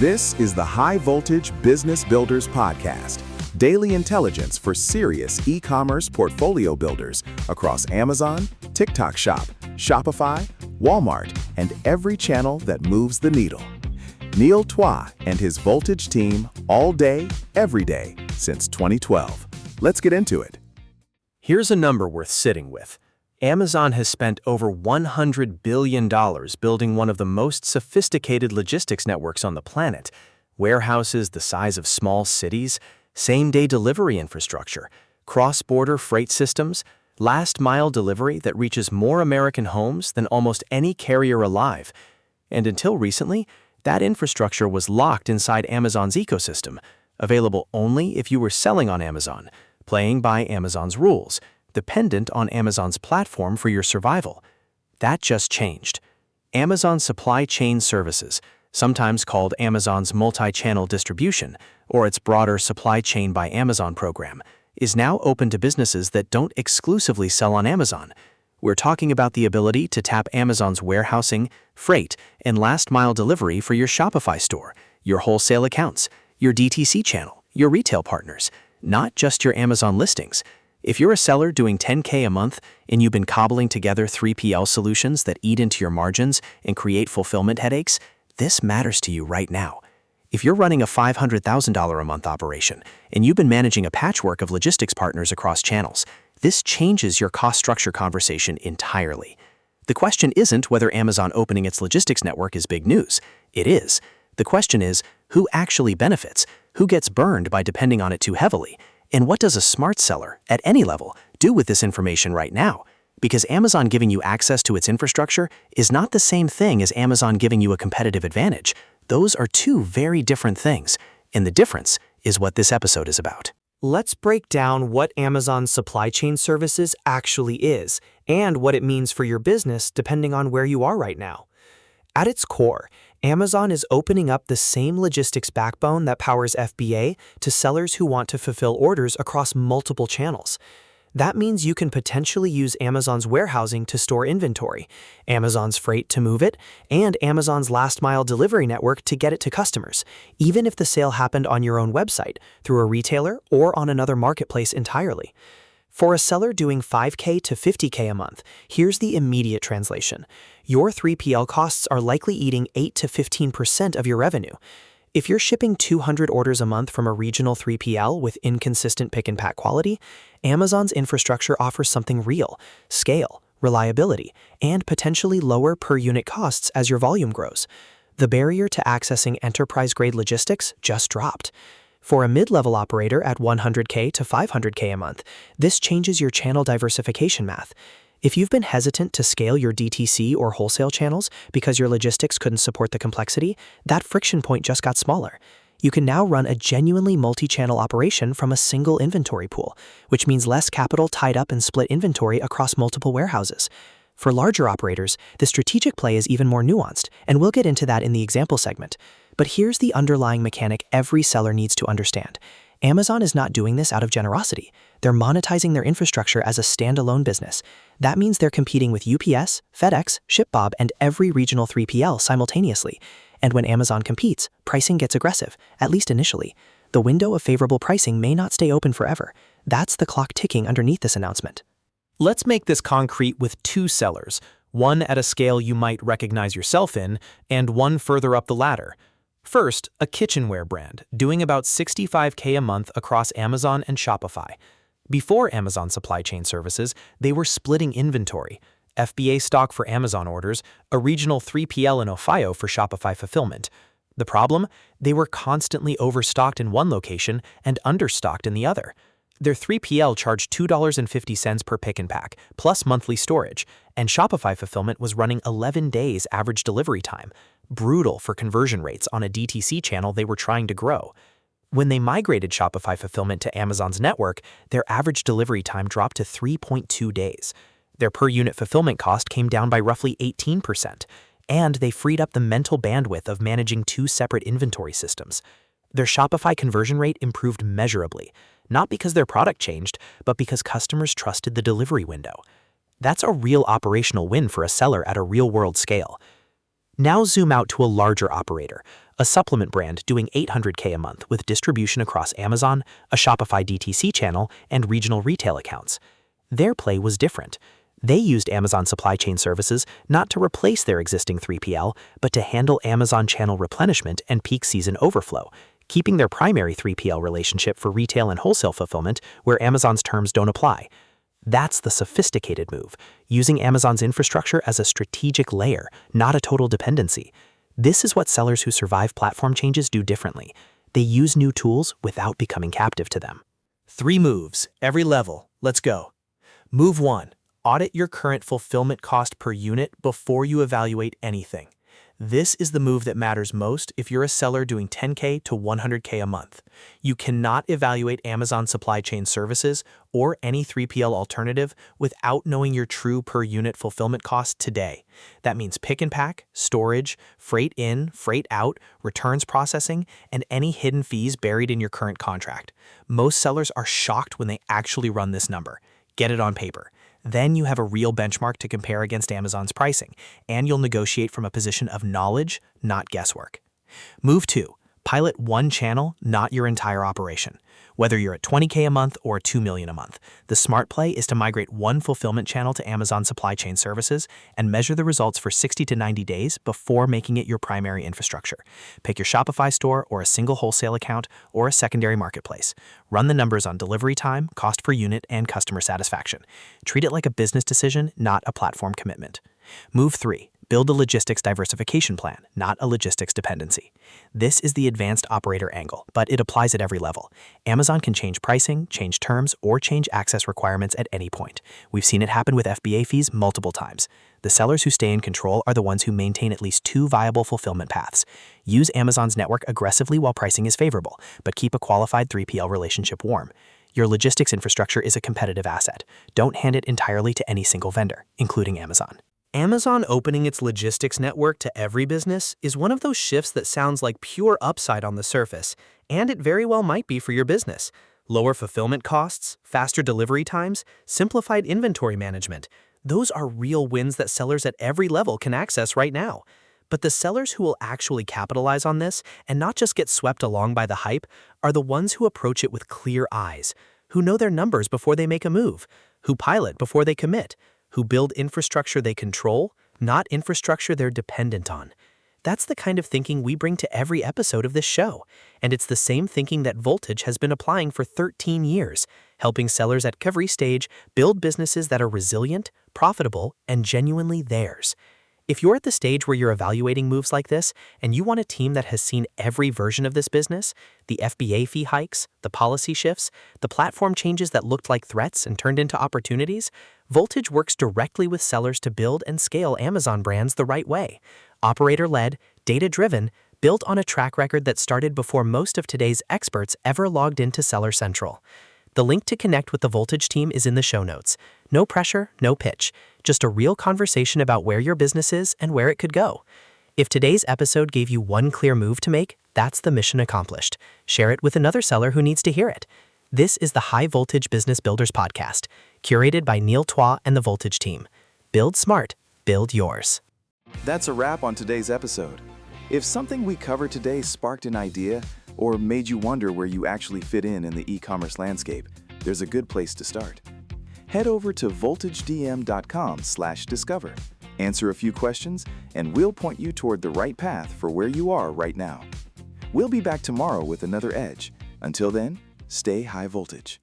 This is the High Voltage Business Builders Podcast, daily intelligence for serious e-commerce portfolio builders across Amazon, TikTok Shop, Shopify, Walmart, and every channel that moves the needle. Neil Twa and his Voltage team all day, every day since 2012. Let's get into it. Here's a number worth sitting with. Amazon has spent over $100 billion building one of the most sophisticated logistics networks on the planet. Warehouses the size of small cities, same-day delivery infrastructure, cross-border freight systems, last-mile delivery that reaches more American homes than almost any carrier alive. And until recently, that infrastructure was locked inside Amazon's ecosystem, available only if you were selling on Amazon, playing by Amazon's rules, dependent on Amazon's platform for your survival. That just changed. Amazon Supply Chain Services, sometimes called Amazon's multi-channel distribution, or its broader Supply Chain by Amazon program, is now open to businesses that don't exclusively sell on Amazon. We're talking about the ability to tap Amazon's warehousing, freight, and last-mile delivery for your Shopify store, your wholesale accounts, your DTC channel, your retail partners, not just your Amazon listings. If you're a seller doing $10K a month and you've been cobbling together 3PL solutions that eat into your margins and create fulfillment headaches, this matters to you right now. If you're running a $500,000 a month operation and you've been managing a patchwork of logistics partners across channels, this changes your cost structure conversation entirely. The question isn't whether Amazon opening its logistics network is big news. It is. The question is, who actually benefits? Who gets burned by depending on it too heavily? And what does a smart seller, at any level, do with this information right now? Because Amazon giving you access to its infrastructure is not the same thing as Amazon giving you a competitive advantage. Those are two very different things, and the difference is what this episode is about. Let's break down what Amazon Supply Chain Services actually is and what it means for your business depending on where you are right now. At its core, Amazon is opening up the same logistics backbone that powers FBA to sellers who want to fulfill orders across multiple channels. That means you can potentially use Amazon's warehousing to store inventory, Amazon's freight to move it, and Amazon's last-mile delivery network to get it to customers, even if the sale happened on your own website, through a retailer, or on another marketplace entirely. For a seller doing $5K to $50K a month, here's the immediate translation. Your 3PL costs are likely eating 8 to 15% of your revenue. If you're shipping 200 orders a month from a regional 3PL with inconsistent pick and pack quality, Amazon's infrastructure offers something real: scale, reliability, and potentially lower per unit costs as your volume grows. The barrier to accessing enterprise-grade logistics just dropped. For a mid-level operator at $100K to $500K a month, this changes your channel diversification math. If you've been hesitant to scale your DTC or wholesale channels because your logistics couldn't support the complexity, that friction point just got smaller. You can now run a genuinely multi-channel operation from a single inventory pool, which means less capital tied up in split inventory across multiple warehouses. For larger operators, the strategic play is even more nuanced, and we'll get into that in the example segment. But here's the underlying mechanic every seller needs to understand. Amazon is not doing this out of generosity. They're monetizing their infrastructure as a standalone business. That means they're competing with UPS, FedEx, ShipBob, and every regional 3PL simultaneously. And when Amazon competes, pricing gets aggressive, at least initially. The window of favorable pricing may not stay open forever. That's the clock ticking underneath this announcement. Let's make this concrete with two sellers, one at a scale you might recognize yourself in, and one further up the ladder. First, a kitchenware brand, doing about $65K a month across Amazon and Shopify. Before Amazon Supply Chain Services, they were splitting inventory: FBA stock for Amazon orders, a regional 3PL in Ohio for Shopify fulfillment. The problem? They were constantly overstocked in one location and understocked in the other. Their 3PL charged $2.50 per pick and pack, plus monthly storage, and Shopify fulfillment was running 11 days average delivery time. Brutal for conversion rates on a DTC channel they were trying to grow. When they migrated Shopify fulfillment to Amazon's network, their average delivery time dropped to 3.2 days. Their per-unit fulfillment cost came down by roughly 18%, and they freed up the mental bandwidth of managing two separate inventory systems. Their Shopify conversion rate improved measurably, not because their product changed, but because customers trusted the delivery window. That's a real operational win for a seller at a real-world scale. Now zoom out to a larger operator, a supplement brand doing $800K a month with distribution across Amazon, a Shopify DTC channel, and regional retail accounts. Their play was different. They used Amazon Supply Chain Services not to replace their existing 3PL, but to handle Amazon channel replenishment and peak season overflow, keeping their primary 3PL relationship for retail and wholesale fulfillment where Amazon's terms don't apply. That's the sophisticated move, using Amazon's infrastructure as a strategic layer, not a total dependency. This is what sellers who survive platform changes do differently. They use new tools without becoming captive to them. 3 moves, every level. Let's go. Move 1. Audit your current fulfillment cost per unit before you evaluate anything. This is the move that matters most if you're a seller doing $10K to $100K a month. You cannot evaluate Amazon Supply Chain Services or any 3PL alternative without knowing your true per unit fulfillment cost today. That means pick and pack, storage, freight in, freight out, returns processing, and any hidden fees buried in your current contract. Most sellers are shocked when they actually run this number. Get it on paper. Then you have a real benchmark to compare against Amazon's pricing, and you'll negotiate from a position of knowledge, not guesswork. Move 2. Pilot one channel, not your entire operation. Whether you're at $20K a month or $2 million a month, the smart play is to migrate one fulfillment channel to Amazon Supply Chain Services and measure the results for 60 to 90 days before making it your primary infrastructure. Pick your Shopify store or a single wholesale account or a secondary marketplace. Run the numbers on delivery time, cost per unit, and customer satisfaction. Treat it like a business decision, not a platform commitment. Move 3. Build a logistics diversification plan, not a logistics dependency. This is the advanced operator angle, but it applies at every level. Amazon can change pricing, change terms, or change access requirements at any point. We've seen it happen with FBA fees multiple times. The sellers who stay in control are the ones who maintain at least 2 viable fulfillment paths. Use Amazon's network aggressively while pricing is favorable, but keep a qualified 3PL relationship warm. Your logistics infrastructure is a competitive asset. Don't hand it entirely to any single vendor, including Amazon. Amazon opening its logistics network to every business is one of those shifts that sounds like pure upside on the surface, and it very well might be for your business. Lower fulfillment costs, faster delivery times, simplified inventory management. Those are real wins that sellers at every level can access right now. But the sellers who will actually capitalize on this and not just get swept along by the hype are the ones who approach it with clear eyes, who know their numbers before they make a move, who pilot before they commit, who build infrastructure they control, not infrastructure they're dependent on. That's the kind of thinking we bring to every episode of this show, and it's the same thinking that Voltage has been applying for 13 years, helping sellers at every stage build businesses that are resilient, profitable, and genuinely theirs. If you're at the stage where you're evaluating moves like this, and you want a team that has seen every version of this business, the FBA fee hikes, the policy shifts, the platform changes that looked like threats and turned into opportunities, Voltage works directly with sellers to build and scale Amazon brands the right way. Operator-led, data-driven, built on a track record that started before most of today's experts ever logged into Seller Central. The link to connect with the Voltage team is in the show notes. No pressure, no pitch, just a real conversation about where your business is and where it could go. If today's episode gave you one clear move to make, that's the mission accomplished. Share it with another seller who needs to hear it. This is the High Voltage Business Builders podcast, curated by Neil Twa and the Voltage team. Build smart, build yours. That's a wrap on today's episode. If something we covered today sparked an idea or made you wonder where you actually fit in the e-commerce landscape, there's a good place to start. Head over to voltagedm.com/discover. Answer a few questions, and we'll point you toward the right path for where you are right now. We'll be back tomorrow with another edge. Until then, stay high voltage.